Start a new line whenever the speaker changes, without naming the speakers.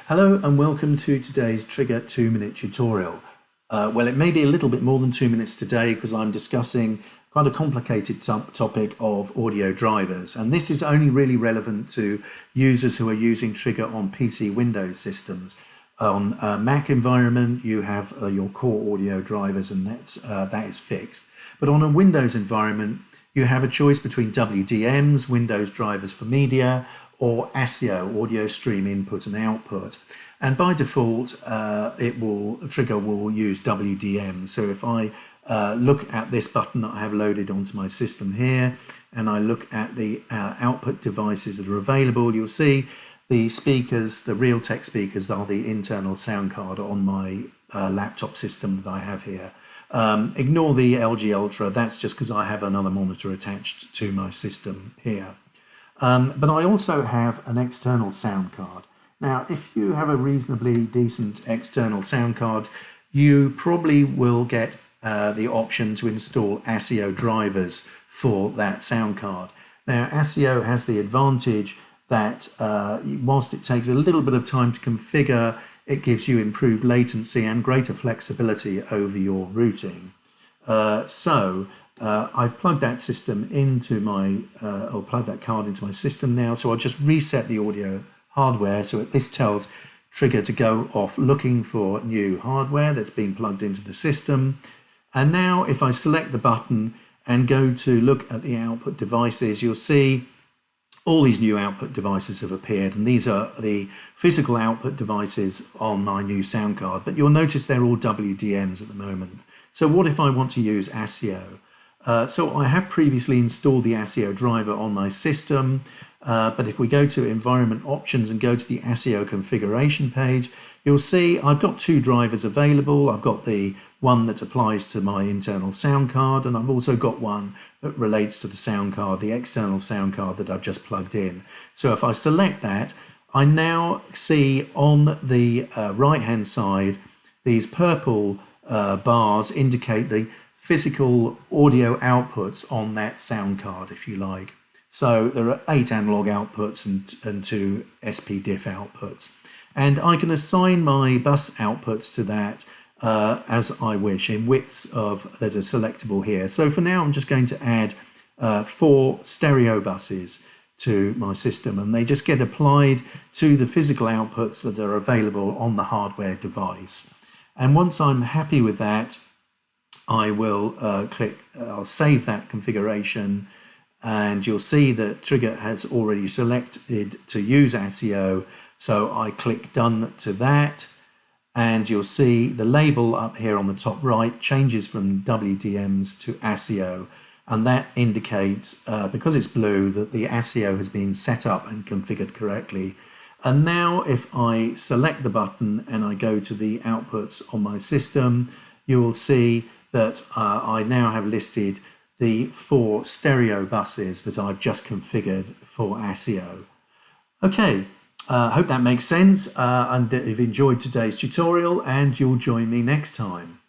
Hello and welcome to today's Trigger 2-minute tutorial. Well, it may be a little bit more than 2 minutes today because I'm discussing quite a complicated topic of audio drivers, and this is only really relevant to users who are using Trigger on PC Windows systems. On a Mac environment, you have your core audio drivers, and that is fixed. But on a Windows environment, you have a choice between WDMs, Windows drivers for media, or ASIO, audio stream input and output. And by default, Trigger will use WDM. So if I look at this button that I have loaded onto my system here, and I look at the output devices that are available, you'll see the speakers, the Realtek speakers, are the internal sound card on my laptop system that I have here. Ignore the LG Ultra, that's just because I have another monitor attached to my system here. But I also have an external sound card. Now, if you have a reasonably decent external sound card, you probably will get the option to install ASIO drivers for that sound card. Now, ASIO has the advantage that whilst it takes a little bit of time to configure, it gives you improved latency and greater flexibility over your routing. I've plugged that system into or plugged that card into my system now, so I'll just reset the audio hardware. So this tells Trigger to go off looking for new hardware that's been plugged into the system. And now if I select the button and go to look at the output devices, you'll see all these new output devices have appeared, and these are the physical output devices on my new sound card, but you'll notice they're all WDMs at the moment. So what if I want to use ASIO? So I have previously installed the ASIO driver on my system, but if we go to environment options and go to the ASIO configuration page, you'll see I've got two drivers available. I've got the one that applies to my internal sound card, and I've also got one that relates to the sound card, the external sound card that I've just plugged in. So if I select that, I now see on the right hand side these purple bars indicate the physical audio outputs on that sound card, if you like. So there are 8 analog outputs and 2 SPDIF outputs. And I can assign my bus outputs to that as I wish in widths that are selectable here. So for now, I'm just going to add 4 stereo buses to my system, and they just get applied to the physical outputs that are available on the hardware device. And once I'm happy with that, I will I'll save that configuration, and you'll see that Trigger has already selected to use ASIO. So I click done to that, and you'll see the label up here on the top right changes from WDMs to ASIO, and that indicates, because it's blue, that the ASIO has been set up and configured correctly. And now if I select the button and I go to the outputs on my system, you will see that I now have listed the 4 stereo buses that I've just configured for ASIO. Okay, hope that makes sense, and if you've enjoyed today's tutorial, and you'll join me next time.